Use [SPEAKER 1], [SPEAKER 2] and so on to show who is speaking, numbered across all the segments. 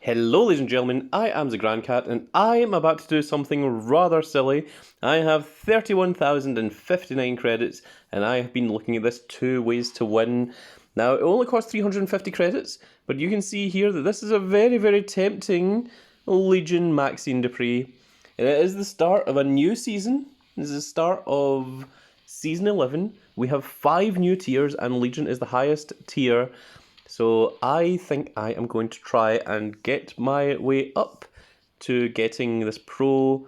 [SPEAKER 1] Hello ladies and gentlemen, I am the Grand Cat and I am about to do something rather silly. I have 31,059 credits and I have been looking at this 2 ways to win. Now it only costs 350 credits, but you can see here that this is a very tempting Legion Maxxine Dupri. And it is the start of a new season. This is the start of Season 11. We have 5 new tiers and Legion is the highest tier. So I think I am going to try and get my way up to getting this Pro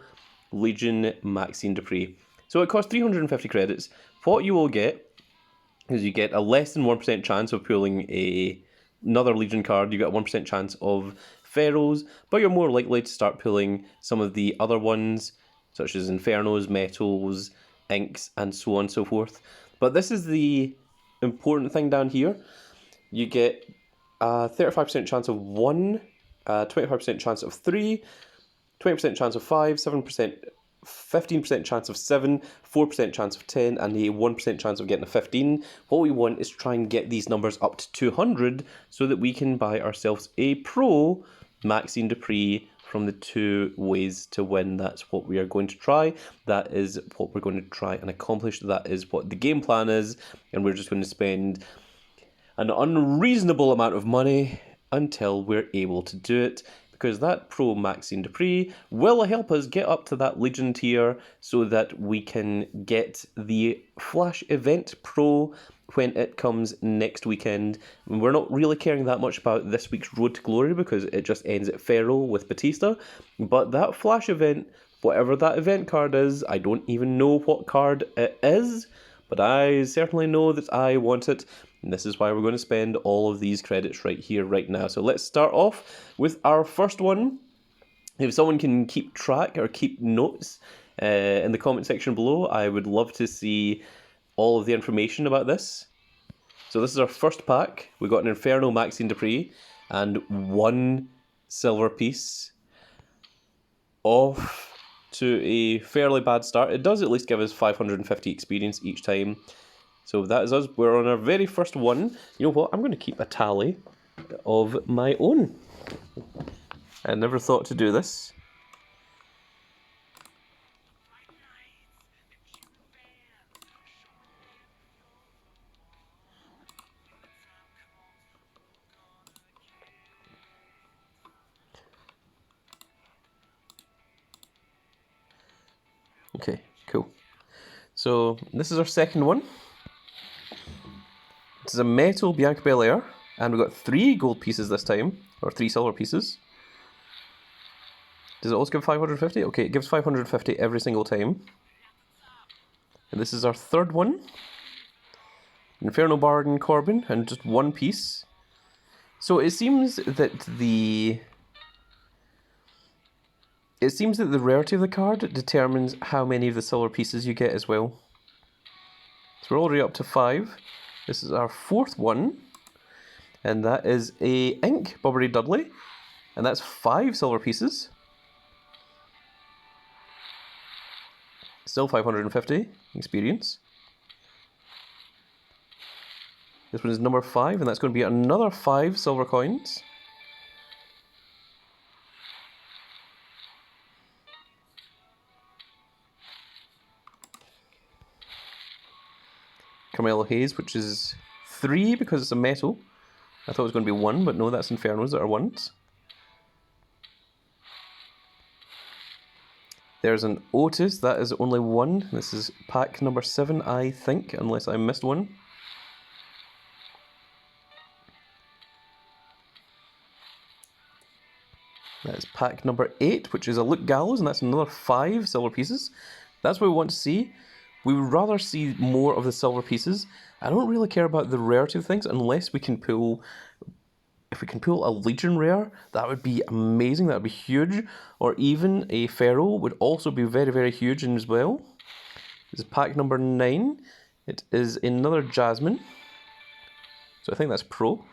[SPEAKER 1] Legion Maxxine Dupri. So it costs 350 credits. What you will get is you get a less than 1% chance of pulling another Legion card. You get a 1% chance of Pharaohs, but you're more likely to start pulling some of the other ones, such as Infernos, Metals, Inks, and so on and so forth. But this is the important thing down here. You get a 35% chance of 1, 25% chance of 3, 20% chance of 5, 7%, 15% chance of 7, 4% chance of 10, and a 1% chance of getting a 15. What we want is try and get these numbers up to 200 so that we can buy ourselves a Pro Maxxine Dupri from the 2 ways to win. That's what we are going to try. That is what we're going to try and accomplish. That is what the game plan is, and we're just going to spend an unreasonable amount of money until we're able to do it, because that Pro Maxxine Dupri will help us get up to that Legion tier so that we can get the Flash Event Pro when it comes next weekend. We're not really caring that much about this week's Road to Glory because it just ends at Pharaoh with Batista, but that Flash event, whatever that event card is, I don't even know what card it is, but I certainly know that I want it. And this is why we're going to spend all of these credits right here, right now. So let's start off with our first one. If someone can keep track or keep notes in the comment section below, I would love to see all of the information about this. So this is our first pack. We got an Inferno Maxxine Dupri and 1 silver piece. Off to a fairly bad start. It does at least give us 550 experience each time. So that is us. We're on our very first one. You know what? I'm going to keep a tally of my own. I never thought to do this. Okay, cool. So this is our second one. This is a metal Bianca Belair, and we've got 3 gold pieces this time, or 3 silver pieces. Does it also give 550? Okay, it gives 550 every single time. And this is our third one. Inferno Bargain Corbin, and just 1 piece. So it seems that the rarity of the card determines how many of the silver pieces you get as well. So we're already up to 5. This is our 4th one, and that is a Ink Bobbery Dudley, and that's 5 silver pieces. Still 550 experience. This one is number 5, and that's going to be another 5 silver coins. Carmelo Hayes, which is 3 because it's a metal. I thought it was going to be 1, but no, that's Infernos that are 1s. There's an Otis, that is only 1. This is pack number 7, I think, unless I missed one. That's pack number 8, which is a Luke Gallows, and that's another 5 silver pieces. That's what we want to see. We would rather see more of the silver pieces. I don't really care about the rarity of things unless we can pull... If we can pull a Legion rare, that would be amazing. That would be huge. Or even a Pharaoh would also be very huge as well. This is pack number 9. It is another Jasmine. So I think that's Pro.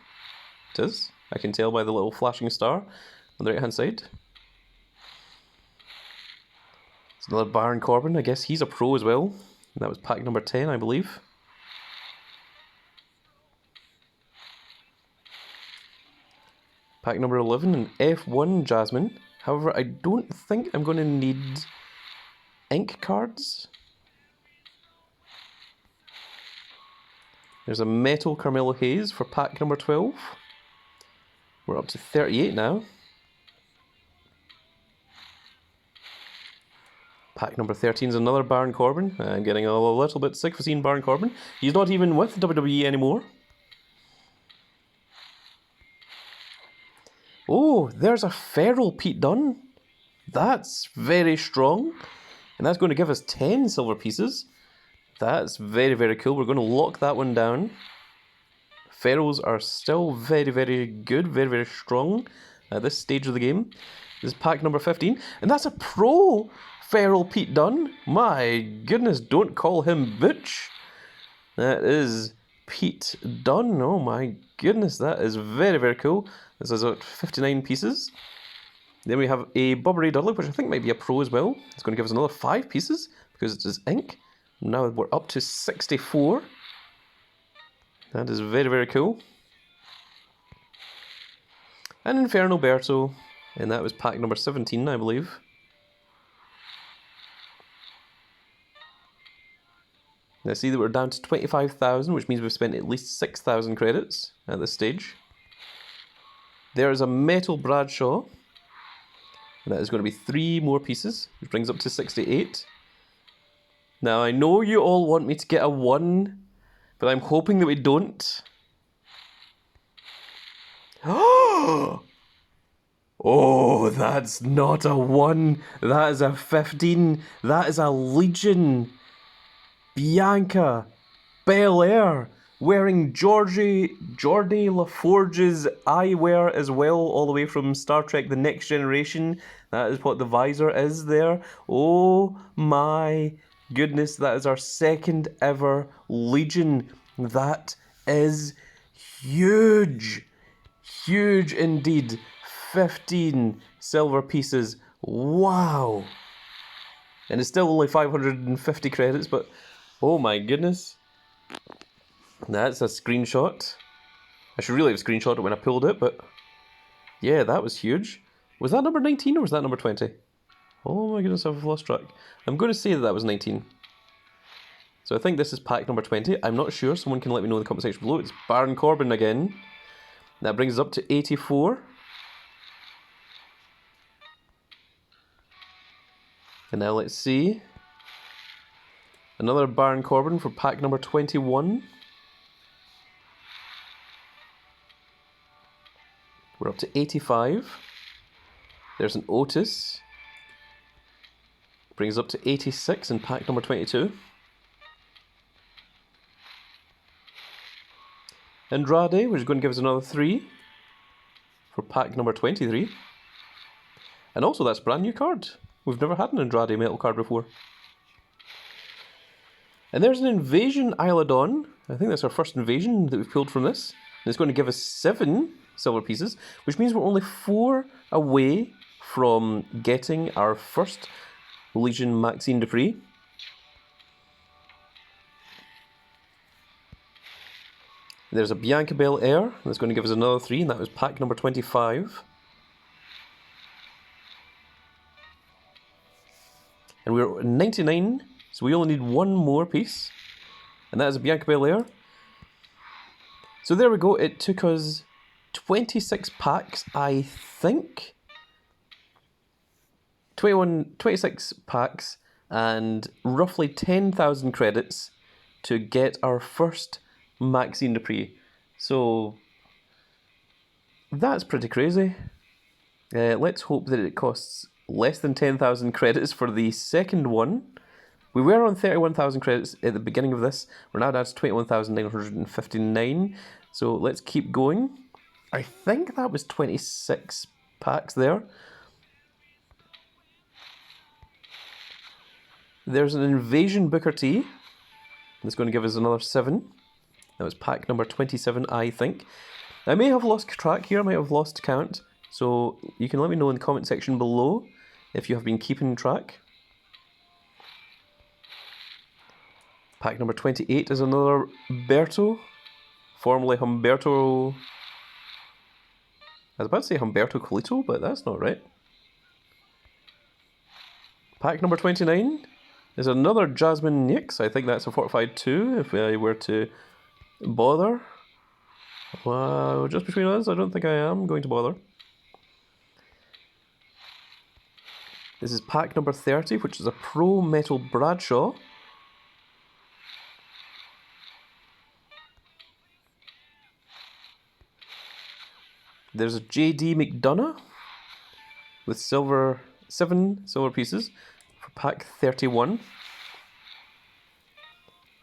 [SPEAKER 1] It is. I can tell by the little flashing star on the right hand side. It's another Baron Corbin. I guess he's a Pro as well. And that was pack number 10, I believe. Pack number 11, an F1 Jasmine. However, I don't think I'm going to need ink cards. There's a metal Carmelo Hayes for pack number 12. We're up to 38 now. Pack number 13 is another Baron Corbin. I'm getting a little bit sick of seeing Baron Corbin. He's not even with WWE anymore. Oh, there's a feral Pete Dunne. That's very strong. And that's going to give us 10 silver pieces. That's very, very cool. We're going to lock that one down. Ferals are still very, very good, very, very strong at this stage of the game. This is pack number 15. And that's a pro feral Pete Dunne. My goodness, don't call him Butch. That is Pete Dunne. Oh my goodness, that is very, very cool. This is at 59 pieces. Then we have a Bubba Ray Dudley, which I think might be a pro as well. It's going to give us another 5 pieces because it is ink. Now we're up to 64. That is very, very cool. And Inferno Berto, and that was pack number 17, I believe. Now see that we're down to 25,000, which means we've spent at least 6,000 credits at this stage. There is a Metal Bradshaw. And that is going to be 3 more pieces, which brings up to 68. Now, I know you all want me to get a 1, but I'm hoping that we don't. Oh, that's not a 1. That is a 15. That is a Legion. Bianca Belair. Wearing Geordie LaForge's eyewear as well, all the way from Star Trek The Next Generation. That is what the visor is there. Oh my goodness, that is our second ever Legion. That is huge. Huge indeed. 15 silver pieces. Wow. And it's still only 550 credits, but oh my goodness. That's a screenshot. I should really have screenshot it when I pulled it, but yeah, that was huge. Was that number 19 or was that number 20? Oh my goodness, I've lost track. I'm going to say that that was 19. So I think this is pack number 20. I'm not sure. Someone can let me know in the comment section below. It's Baron Corbin again. That brings us up to 84. And now let's see. Another Baron Corbin for pack number 21. We're up to 85. There's an Otis. Brings us up to 86 in pack number 22. Andrade, which is going to give us another 3 for pack number 23. And also that's a brand new card. We've never had an Andrade metal card before. And there's an Invasion Isla Dawn. I think that's our first Invasion that we've pulled from this. And it's going to give us 7 silver pieces, which means we're only 4 away from getting our first Legion Maxxine Dupri. There's a Bianca Belair, that's going to give us another 3, and that was pack number 25. And we're at 99, so we only need 1 more piece, and that is a Bianca Belair. So there we go, it took us 26 packs, I think. 26 packs and roughly 10,000 credits to get our first Maxxine Dupri. So that's pretty crazy. Let's hope that it costs less than 10,000 credits for the second one. We were on 31,000 credits at the beginning of this. We're now down to 21,959. So let's keep going. I think that was 26 packs there. There's an Invasion Booker T. That's going to give us another 7. That was pack number 27, I think. I may have lost track here, I might have lost count. So you can let me know in the comment section below if you have been keeping track. Pack number 28 is another Berto, formerly Humberto I was about to say Humberto Colito, but that's not right. Pack number 29 is another Jasmine Nix. I think that's a fortified 2 if I were to bother. Well, just between us, I don't think I am going to bother. This is pack number 30, which is a Pro Metal Bradshaw. There's a JD McDonough with 7 silver pieces for pack 31.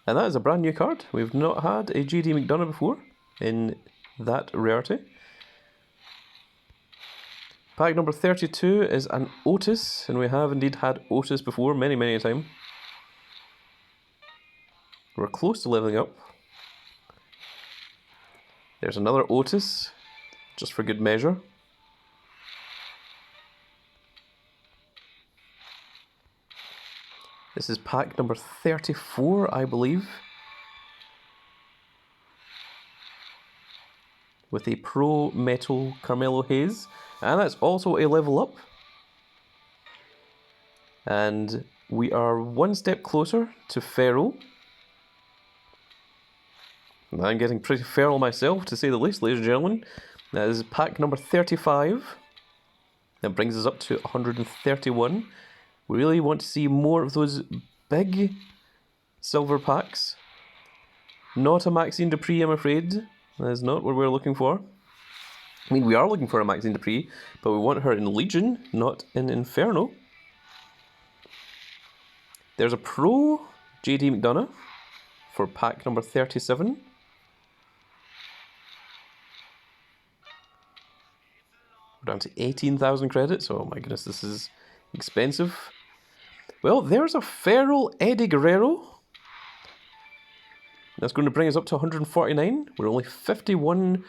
[SPEAKER 1] And that is a brand new card. We've not had a JD McDonough before in that rarity. Pack number 32 is an Otis, and we have indeed had Otis before many a time. We're close to leveling up. There's another Otis, just for good measure. This is pack number 34, I believe. With a Pro Metal Carmelo Hayes. And that's also a level up. And we are one step closer to feral. I'm getting pretty feral myself, to say the least, ladies and gentlemen. That is pack number 35. That brings us up to 131. We really want to see more of those big silver packs. Not a Maxxine Dupri, I'm afraid. That is not what we're looking for. I mean, we are looking for a Maxxine Dupri, but we want her in Legion, not in Inferno. There's a Pro JD McDonough for pack number 37. We're down to 18,000 credits. Oh my goodness, this is expensive. Well, there's a feral Eddie Guerrero. That's going to bring us up to 149. We're only 51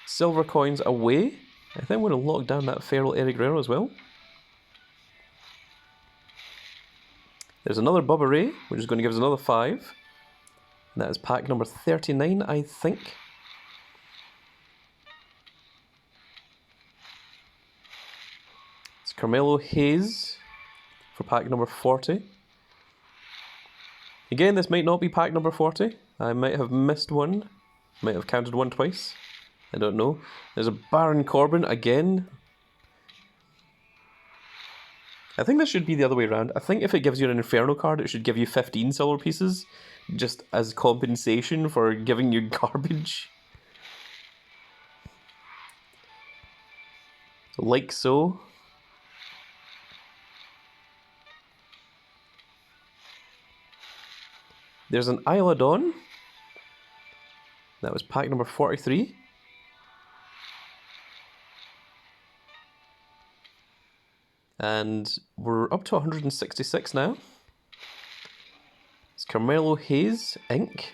[SPEAKER 1] silver coins away. I think we're going to lock down that feral Eddie Guerrero as well. There's another Bubba Ray, which is going to give us another 5. That is pack number 39, I think. It's Carmelo Hayes for pack number 40. Again, this might not be pack number 40. I might have missed one. Might have counted one twice. I don't know. There's a Baron Corbin again. I think this should be the other way around. I think if it gives you an Inferno card, it should give you 15 silver pieces, just as compensation for giving you garbage. Like so. There's an Isla Dawn. That was pack number 43. And we're up to 166 now. It's Carmelo Hayes Ink.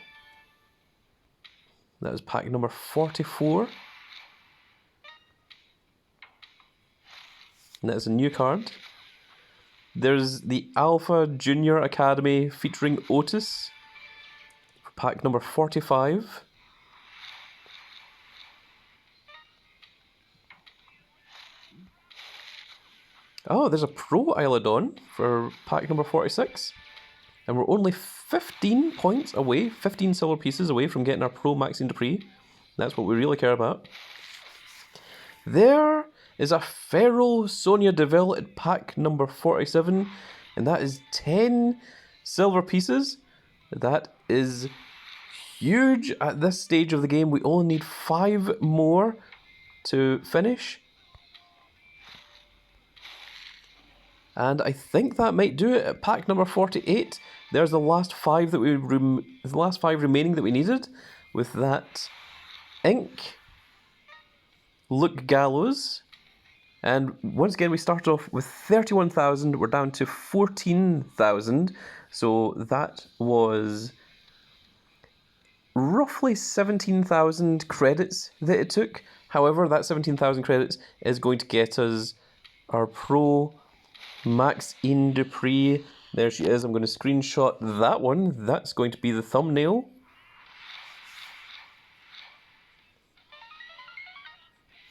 [SPEAKER 1] That was pack number 44. And that is a new card. There's the Alpha Junior Academy featuring Otis. For pack number 45. Oh, there's a Pro Isla Dawn for pack number 46. And we're only 15 points away, 15 silver pieces away from getting our Pro Maxxine Dupri. That's what we really care about. There is a feral Sonya Deville at pack number 47. And that is 10 silver pieces. That is huge at this stage of the game. We only need 5 more to finish. And I think that might do it at pack number 48. There's the last 5 that the last 5 remaining that we needed with that ink. Luke Gallows. And once again, we start off with 31,000. We're down to 14,000. So that was roughly 17,000 credits that it took. However, that 17,000 credits is going to get us our Pro Maxxine Dupri. There she is. I'm going to screenshot that one. That's going to be the thumbnail.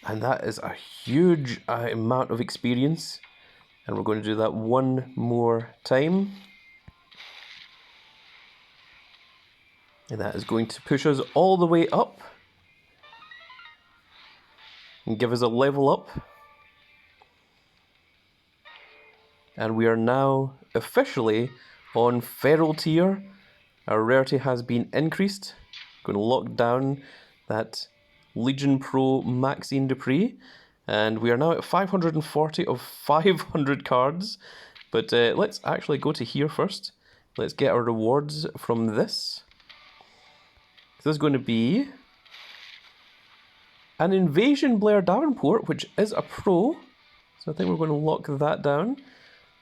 [SPEAKER 1] And that is a huge amount of experience. And we're going to do that one more time. And that is going to push us all the way up. And give us a level up. And we are now officially on Feral tier. Our rarity has been increased. Going to lock down that Legion Pro Maxxine Dupri. And we are now at 540 of 500 cards. But let's actually go to here first. Let's get our rewards from this. This is going to be an Invasion Blair Davenport, which is a pro. So I think we're going to lock that down.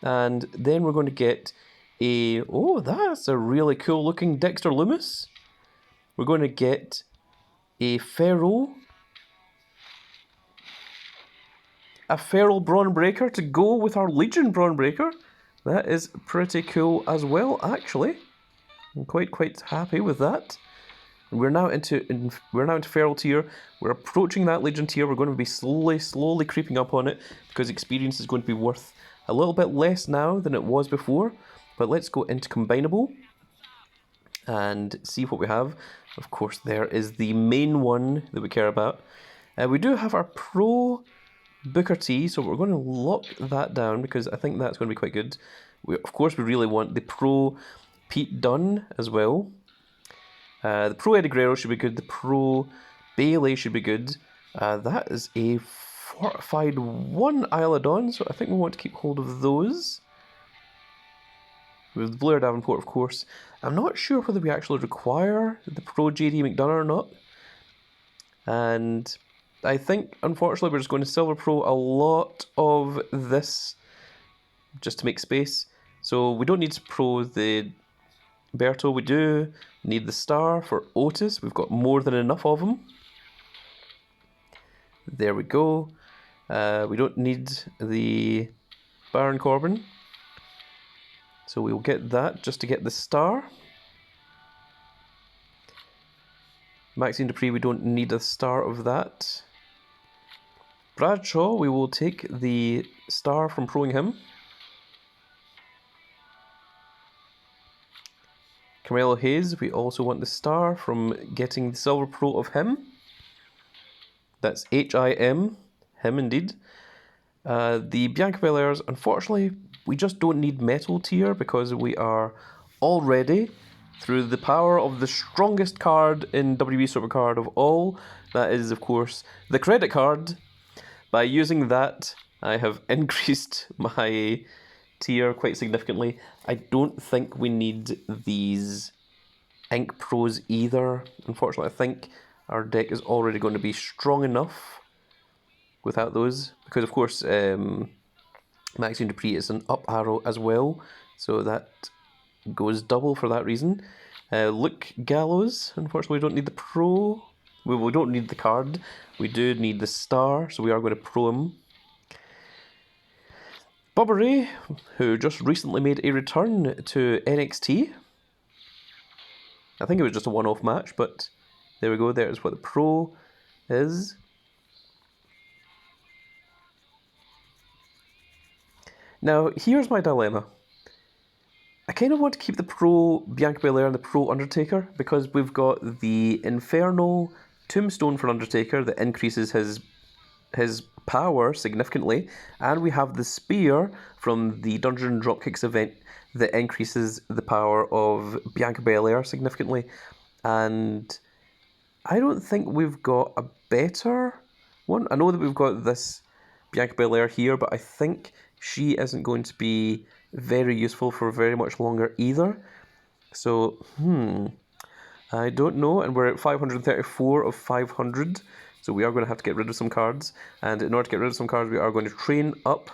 [SPEAKER 1] And then we're going to get a... Oh, that's a really cool looking Dexter Loomis. We're going to get a Feral Brawn Breaker to go with our Legion Brawn Breaker. That is pretty cool as well, actually. I'm quite happy with that. And we're now into Feral tier. We're approaching that Legion tier. We're going to be slowly creeping up on it because experience is going to be worth a little bit less now than it was before. But let's go into Combinable and see what we have. Of course, there is the main one that we care about. We do have our Pro Booker T, so we're going to lock that down because I think that's going to be quite good. Of course, we really want the Pro Pete Dunne as well. The Pro Eddie Guerrero should be good. The Pro Bailey should be good. That is a fortified 1 Isla Dawn, so I think we want to keep hold of those. With the Blair Davenport, of course. I'm not sure whether we actually require the Pro JD McDonough or not. And I think, unfortunately, we're just going to Silver Pro a lot of this just to make space. So we don't need to Pro the Berto. We do need the Star for Otis. We've got more than enough of them. There we go. We don't need the Baron Corbin. So we will get that just to get the Star. Maxxine Dupri, we don't need a Star of that. Bradshaw, we will take the Star from proing him. Carmelo Hayes, we also want the Star from getting the Silver Pro of him. That's H-I-M, him indeed. The Bianca Belairs, unfortunately, we just don't need Metal tier because we are already, through the power of the strongest card in WB Supercard of all, that is, of course, the credit card. By using that, I have increased my tier quite significantly. I don't think we need these Ink Pros either. Unfortunately, I think our deck is already going to be strong enough without those. Because, of course, Maxxine Dupri is an up arrow as well. So that goes double for that reason. Luke Gallows, unfortunately, we don't need the Pro. We don't need the card. We do need the Star, so we are going to Pro him. Bubba Ray, who just recently made a return to NXT. I think it was just a one-off match, but there we go. There's what the Pro is. Now, here's my dilemma. I kind of want to keep the Pro Bianca Belair and the Pro Undertaker because we've got the Inferno Tombstone for Undertaker that increases his power significantly, and we have the Spear from the Dungeon Dropkicks event that increases the power of Bianca Belair significantly. And I don't think we've got a better one. I know that we've got this Bianca Belair here, but I think she isn't going to be very useful for very much longer either. So, I don't know, and we're at 534 of 500, so we are going to have to get rid of some cards, and in order to get rid of some cards, we are going to train up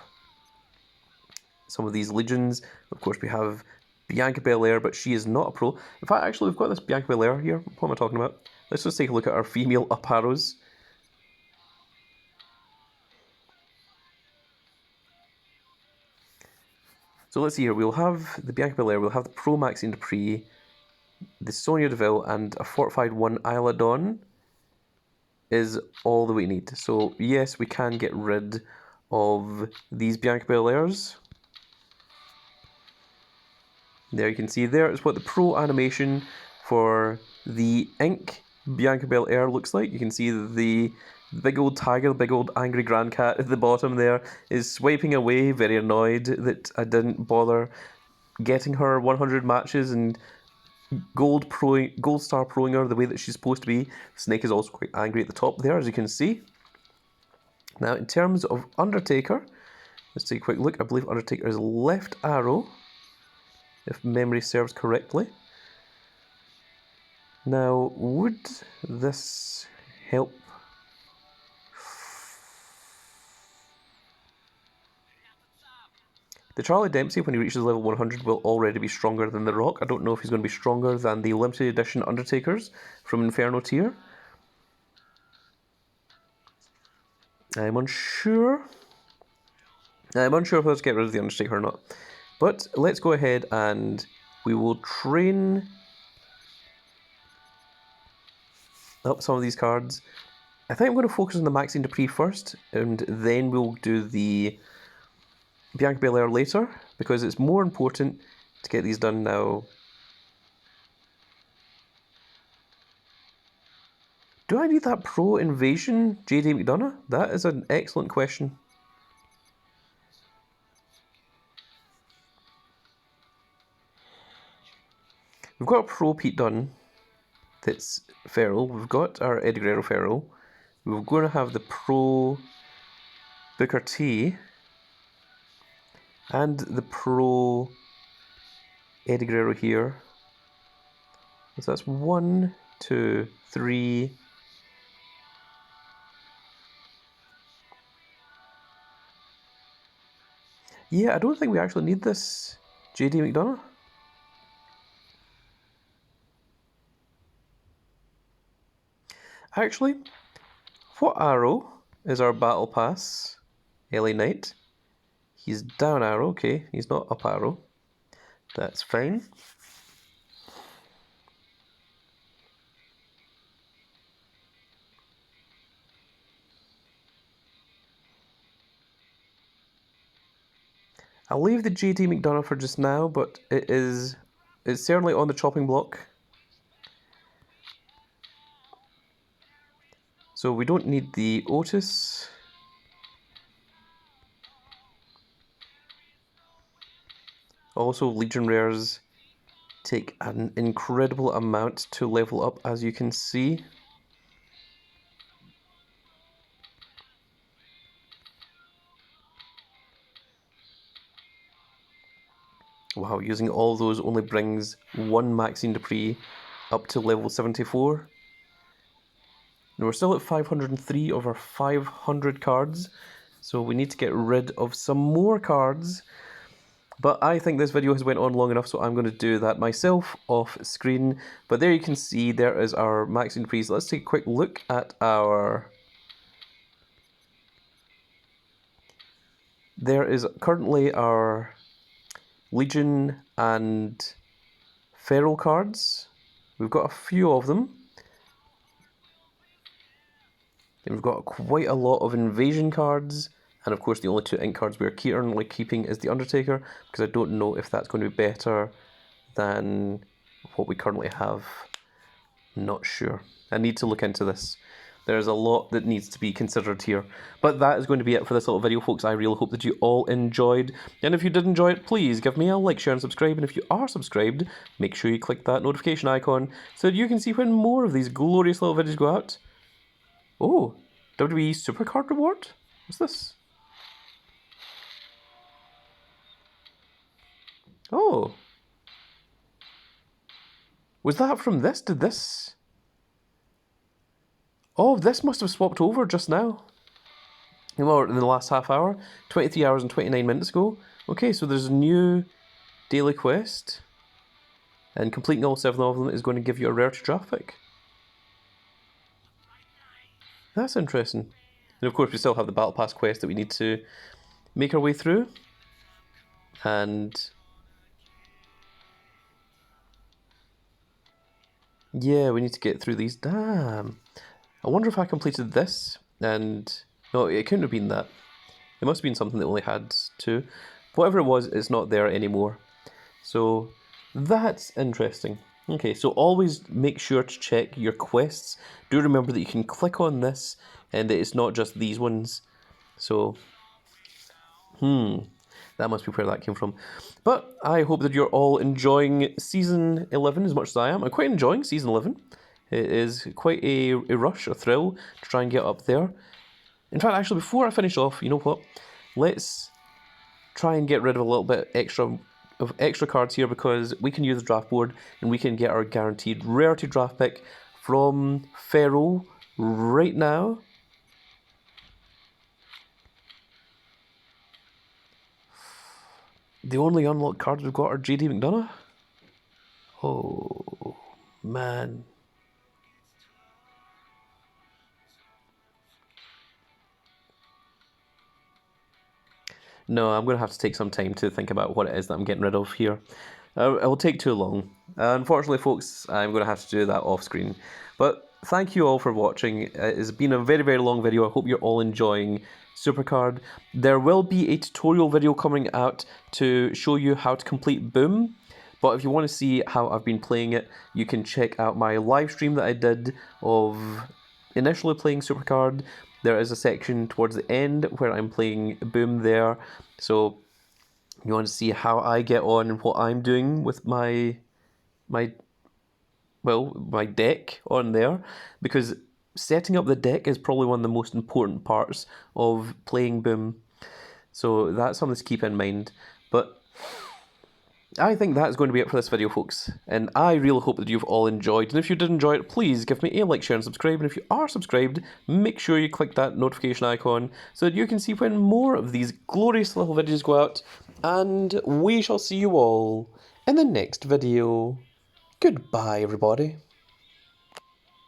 [SPEAKER 1] some of these Legions. Of course, we have Bianca Belair, but she is not a pro. In fact, actually, we've got this Bianca Belair here. What am I talking about? Let's just take a look at our female up arrows. So let's see here, we'll have the Bianca Belair, we'll have the Pro Maxxine Dupri, the Sonya Deville, and a fortified 1 Isla Dawn is all that we need. So yes, we can get rid of these Bianca Belairs. There you can see there is what the pro animation for the ink Bianca Belair looks like. You can see the big old tiger, the big old angry grand cat at the bottom there is swiping away, very annoyed that I didn't bother getting her 100 matches and gold star proing her the way that she's supposed to be. Snake is also quite angry at the top there, as you can see. Now, in terms of Undertaker, let's take a quick look. I believe Undertaker is left arrow, if memory serves correctly. Now, would this help? The Charlie Dempsey, when he reaches level 100, will already be stronger than The Rock. I don't know if he's going to be stronger than the limited edition Undertakers from Inferno tier. I'm unsure. I'm unsure if let's get rid of the Undertaker or not. But let's go ahead and we will train up some of these cards. I think I'm going to focus on the Maxxine Dupri first, and then we'll do the Bianca Belair later, because it's more important to get these done now. Do I need that pro invasion JD McDonough? That is an excellent question. We've got a pro Pete Dunne that's feral. We've got our Eddie Guerrero feral. We're going to have the pro Booker T and the pro Eddie Guerrero here. So that's 1, 2, 3. Yeah, I don't think we actually need this JD McDonough. Actually, what arrow is our battle pass? LA Knight. He's down arrow, okay, he's not up arrow. That's fine. I'll leave the JD McDonough for just now, but it's certainly on the chopping block. So we don't need the Otis. Also, Legion Rares take an incredible amount to level up, as you can see. Wow, using all those only brings one Maxxine Dupri up to level 74. And we're still at 503 of our 500 cards, so we need to get rid of some more cards. But I think this video has went on long enough, so I'm going to do that myself off screen. But there you can see, there is our Maxxine Dupri. Let's take a quick look at our... There is currently our Legion and Feral cards. We've got a few of them. Then we've got quite a lot of Invasion cards. And of course the only 2 ink cards we're currently keeping is the Undertaker, because I don't know if that's going to be better than what we currently have. Not sure. I need to look into this. There's a lot that needs to be considered here. But that is going to be it for this little video, folks. I really hope that you all enjoyed. And if you did enjoy it, please give me a like, share, and subscribe. And if you are subscribed, make sure you click that notification icon so that you can see when more of these glorious little videos go out. Oh, WWE Supercard reward? What's this? Oh. Was that from this? Did this... Oh, this must have swapped over just now. Well, in the last half hour. 23 hours and 29 minutes ago. Okay, so there's a new daily quest. And completing all 7 of them is going to give you a rare to draft pick. That's interesting. And of course we still have the Battle Pass quest that we need to make our way through. And... yeah, we need to get through these. Damn. I wonder if I completed this, and no, it couldn't have been that. It must have been something that only had 2. Whatever it was, it's not there anymore. So that's interesting. Okay, so always make sure to check your quests. Do remember that you can click on this and that it's not just these ones. So, that must be where that came from. But I hope that you're all enjoying Season 11 as much as I am. I'm quite enjoying Season 11. It is quite a rush, a thrill to try and get up there. In fact, actually, before I finish off, you know what? Let's try and get rid of a little bit extra cards here, because we can use the draft board and we can get our guaranteed rarity draft pick from Pharaoh right now. The only unlocked cards we've got are JD McDonough. Oh, man. No, I'm going to have to take some time to think about what it is that I'm getting rid of here. It will take too long. Unfortunately, folks, I'm going to have to do that off screen. But thank you all for watching. It's been a very, very long video. I hope you're all enjoying Supercard. There will be a tutorial video coming out to show you how to complete Boom. But if you want to see how I've been playing it, you can check out my live stream that I did of initially playing Supercard. There is a section towards the end where I'm playing Boom there. So you want to see how I get on and what I'm doing with my deck on there, because setting up the deck is probably one of the most important parts of playing Boom. So that's something to keep in mind. But I think that's going to be it for this video, folks, and I really hope that you've all enjoyed. And if you did enjoy it, please give me a like, share and subscribe, and if you are subscribed, make sure you click that notification icon so that you can see when more of these glorious little videos go out, and we shall see you all in the next video. Goodbye, everybody.